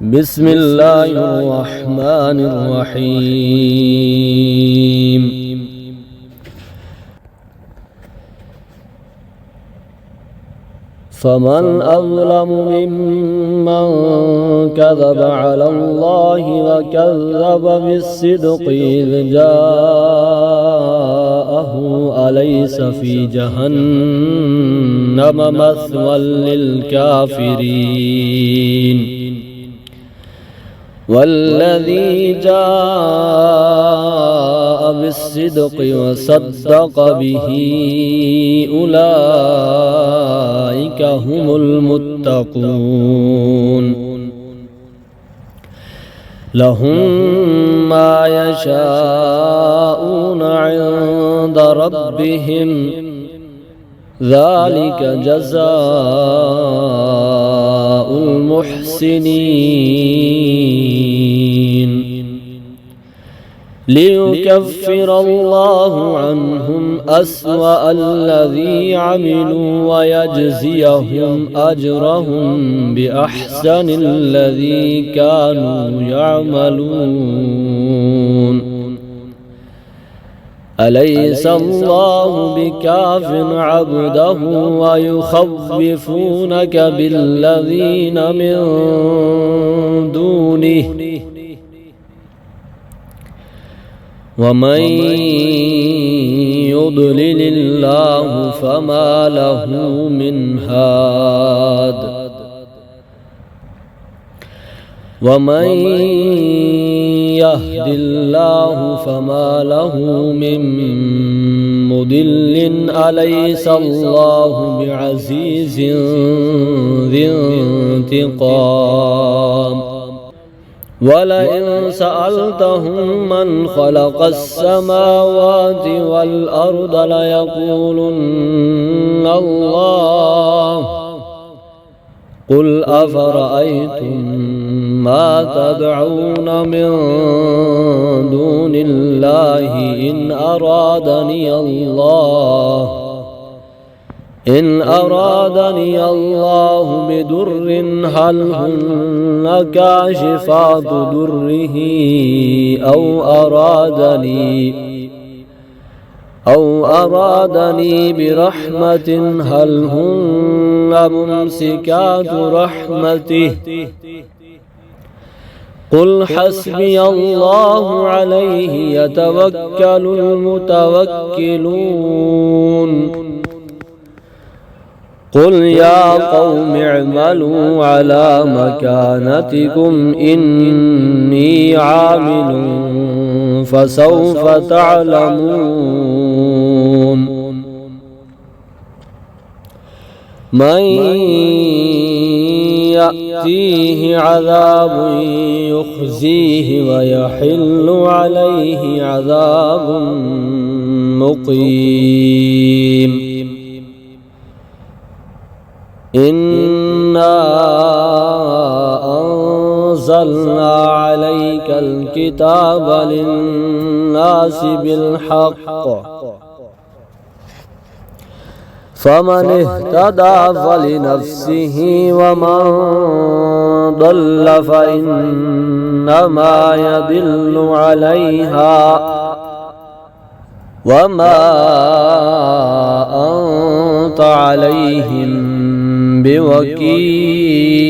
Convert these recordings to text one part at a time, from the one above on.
بسم الله الرحمن الرحيم. فمن أظلم ممن كذب على الله وكذب بالصدق إذ جاءه أليس في جهنم مثوى للكافرين والذي جاء بالصدق وصدق به أولئك هم المتقون لهم ما يشاءون عند ربهم ذلك جزاء المحسنين ليكفر الله عنهم أسوأ الذي عملوا ويجزيهم أجرهم بأحسن الذي كانوا يعملون أليس الله بكاف عبده ويخوفونك بالذين من دونه ومن يضلل الله فما له من هاد ومن يهد الله فما له من مضل أليس الله بعزيز ذي انتقام ولئن سألتهم من خلق السماوات والأرض ليقولن الله قل أفرأيتم ما تدعون من دون الله إن أرادني الله بدر هل هن كاشفات دره أو أرادني برحمة هل هن ممسكات رحمته قل حسبي الله عليه يتوكل المتوكلون قل يا قوم اعملوا على مكانتكم إني عامل فسوف تعلمون من يأتيه عذاب يخزيه ويحل عليه عذاب مقيم إنا أنزلنا عليك الكتاب للناس بالحق فمن اهتدى فلنفسه ومن ضل فإنما يضل عليها وما أنت عليهم بوكيل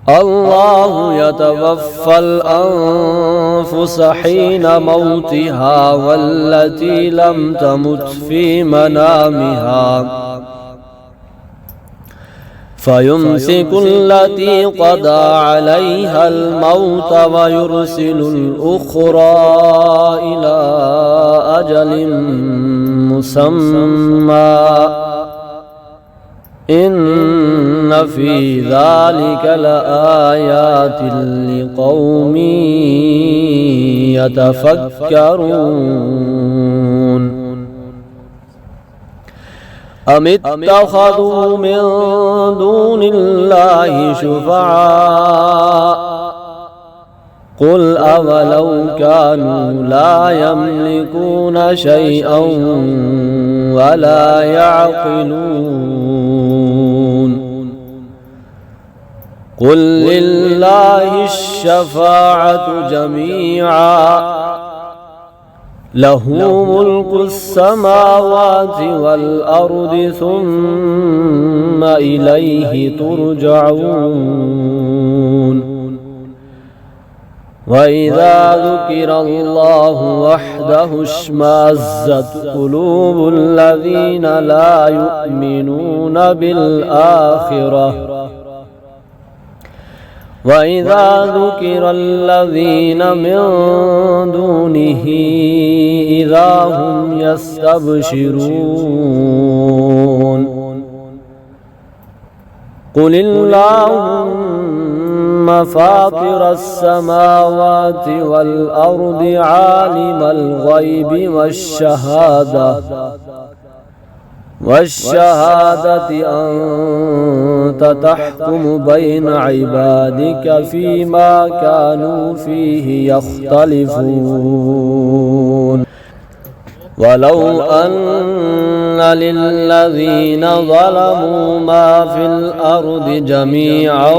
الله يتوفى الأنفس حين موتها والتي لم تمت في منامها فيمسك التي قضى عليها الموت ويرسل الأخرى إلى أجل مسمى إن في ذلك لآيات لقوم يتفكرون أم اتخذوا من دون الله شفعاء قل أولو كانوا لا يملكون شيئا ولا يعقلون قل لله الشفاعة جميعا له ملك السماوات والأرض ثم إليه ترجعون وإذا ذكر الله وحده اشمأزت قلوب الذين لا يؤمنون بالآخرة وإذا ذكر الذين من دونه إذا هم يستبشرون قل اللهم فاطر السماوات والأرض عالم الغيب والشهادة أنت تحكم بين عبادك فيما كانوا فيه يختلفون ولو أن للذين ظلموا ما في الأرض جميعا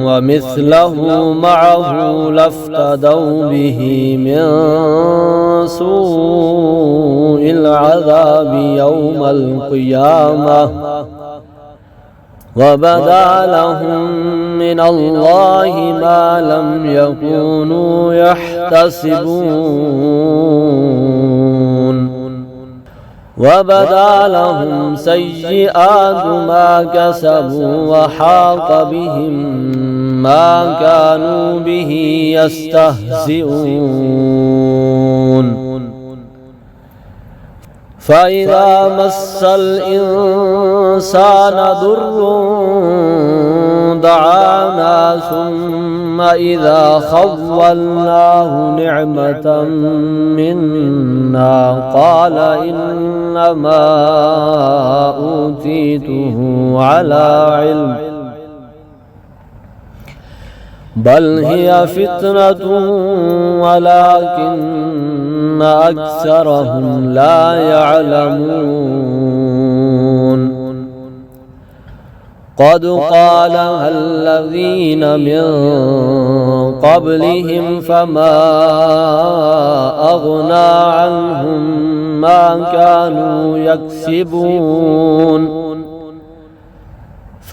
ومثله معه لافتدوا به من سوء العذاب يوم القيامة وبدا لهم من الله ما لم يكونوا يحتسبون وبدا لهم سيئات ما كسبوا وحاق بهم ما كانوا به يستهزئون فإذا مس الإنسان ضر دعانا ثم إذا خولناه نعمة منا قال إنما أوتيته على علم بل هي فتنة ولكن أكثرهم لا يعلمون قد قالها الذين من قبلهم فما أغنى عنهم ما كانوا يكسبون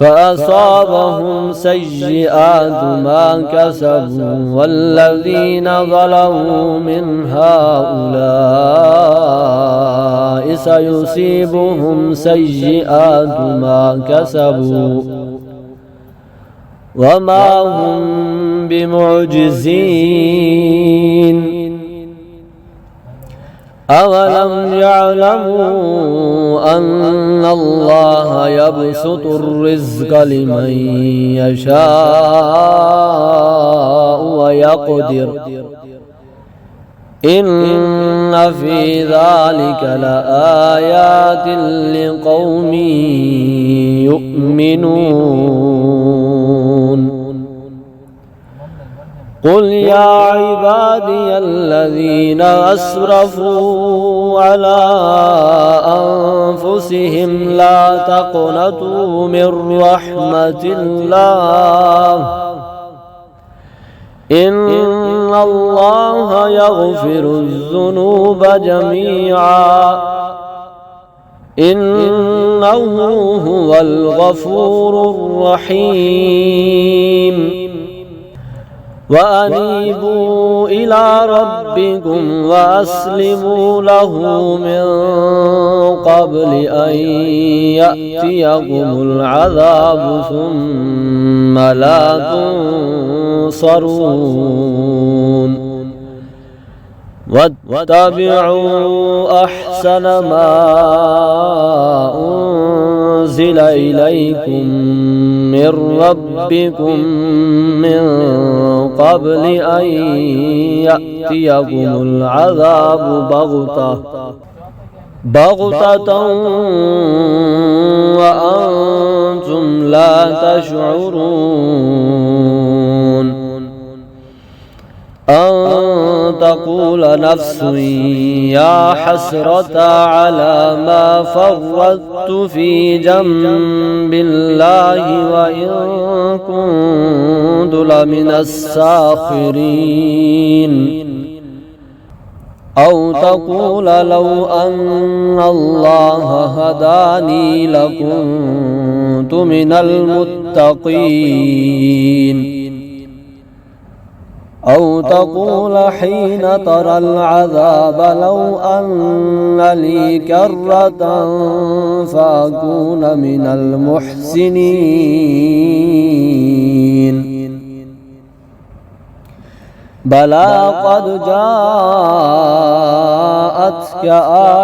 فأصابهم سيئات ما كسبوا والذين ظلموا من هؤلاء سيصيبهم سيئات ما كسبوا وما هم بمعجزين أولم يعلموا أن الله يبسط الرزق لمن يشاء ويقدر إن في ذلك لآيات لقوم يؤمنون قل يا عبادي الذين أسرفوا على أنفسهم لا تقنطوا من رحمة الله إن الله يغفر الذنوب جميعا إنه هو الغفور الرحيم وأنيبوا إلى ربكم وأسلموا له من قبل أن يأتيكم العذاب ثم لا تنصرون واتبعوا أحسن ما أنزل إليكم من ربكم من قبل أن يأتيكم العذاب بغتة وأنتم لا تشعرون أن تقول نفس يا حسرة على ما فرطت في جنب الله وإن كنت لمن الساخرين أو تقول لو أن الله هداني لكنت من المتقين أو تقول حين ترى العذاب لو أن لي كرة فأكون من المحسنين بلى قد جاءتك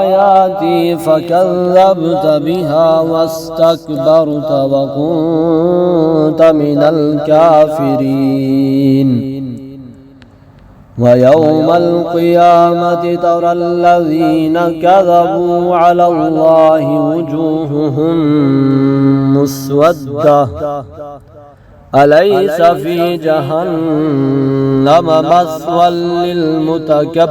آياتي فكذبت بها واستكبرت وكنت من الكافرين ويوم القيامة ترى الذين كذبوا على الله وجوههم مسودة أليس في جهنم مثوى للمتكبرين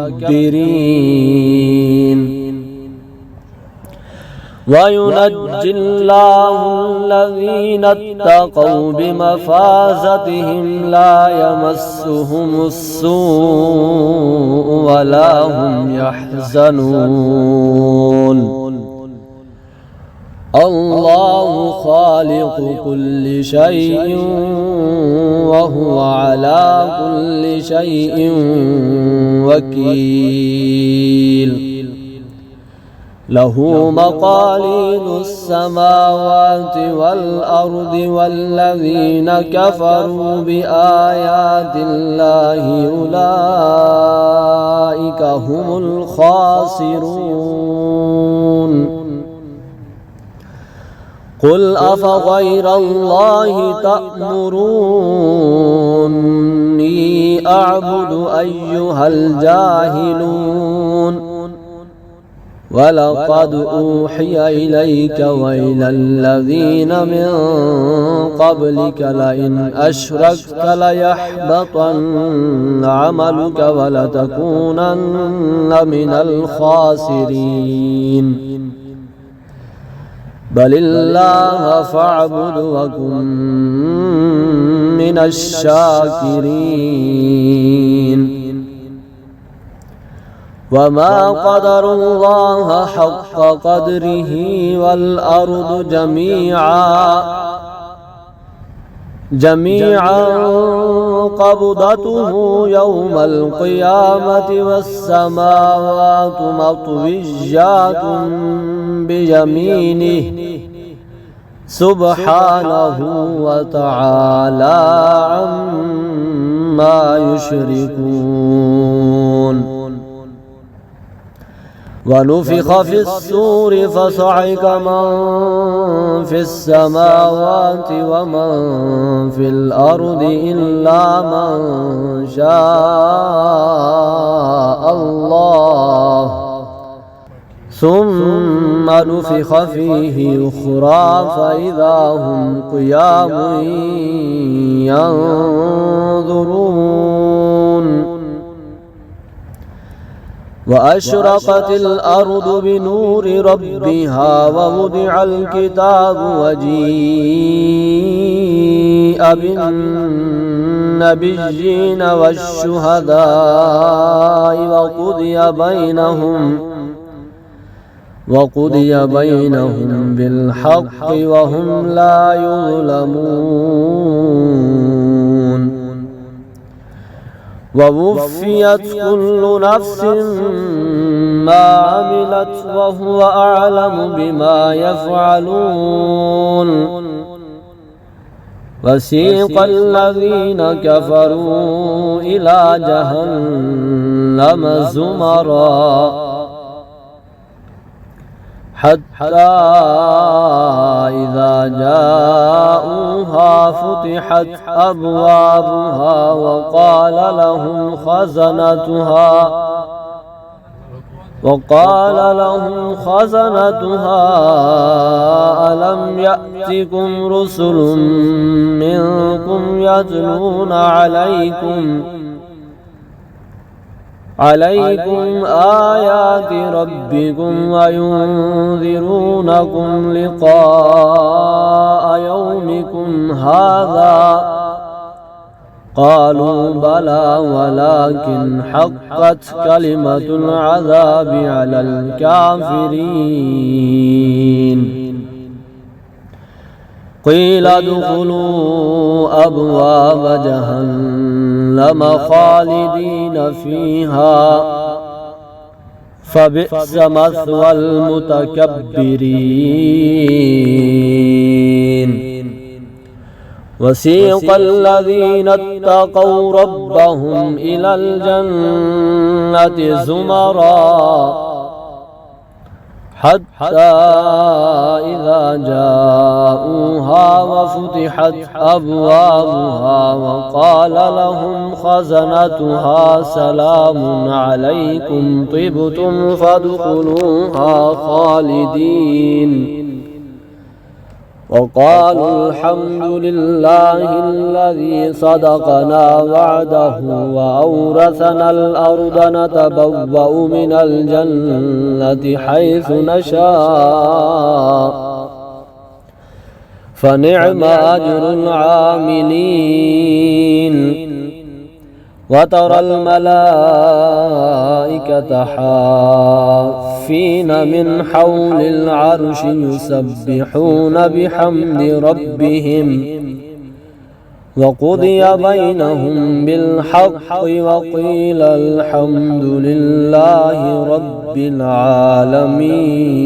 وينجي الله الذين اتقوا بمفازتهم لا يمسهم السوء ولا هم يحزنون الله خالق كل شيء وهو على كل شيء وكيل له مقاليد السماوات والأرض والذين كفروا بآيات الله أولئك هم الخاسرون قل أفغير الله تأمروني أعبد أيها الجاهلون ولقد أوحي إليك وإلى الذين من قبلك لئن أشركت ليحبطن عملك ولتكونن من الخاسرين بل الله فاعبد وكن من الشاكرين وما قدر الله حق قدره والأرض جميعا قبضته يوم القيامة والسماوات مطويات بيمينه سبحانه وتعالى عما يشركون ونفخ في الصور فصعق من في السماوات ومن في الأرض إلا من شاء الله ثم نفخ فيه أخرى فإذا هم قيام ينظرون وأشرقت الأرض بنور ربها ووضع الكتاب وجيء بالنبيين والشهداء وقضي بينهم بالحق وهم لا يظلمون ووفيت كل نفس ما عملت وهو أعلم بما يفعلون وسيق الذين كفروا إلى جهنم زمرا حتى إذا جاءوها فتحت أبوابها وقال لهم خزنتها ألم يأتكم رسل عليكم آيات ربكم وينذرونكم لقاء يومكم هذا قالوا بلى ولكن حقت كلمة العذاب على الكافرين قيل ادخلوا أبواب جهنم خالدين فيها فبئس مثوى المتكبرين وسيق الذين اتقوا ربهم إلى الجنة زمرا حتى إذا جاءوها وفتحت أبوابها وقال لهم خزنتها سلام عليكم طبتم فادخلوها خالدين وقالوا الحمد لله الذي صدقنا وعده وأورثنا الأرض نتبوأ من الجنة حيث نشاء فنعم أجر العاملين وترى الملائكة حافين من حول العرش يسبحون بحمد ربهم وقضي بينهم بالحق وقيل الحمد لله رب العالمين.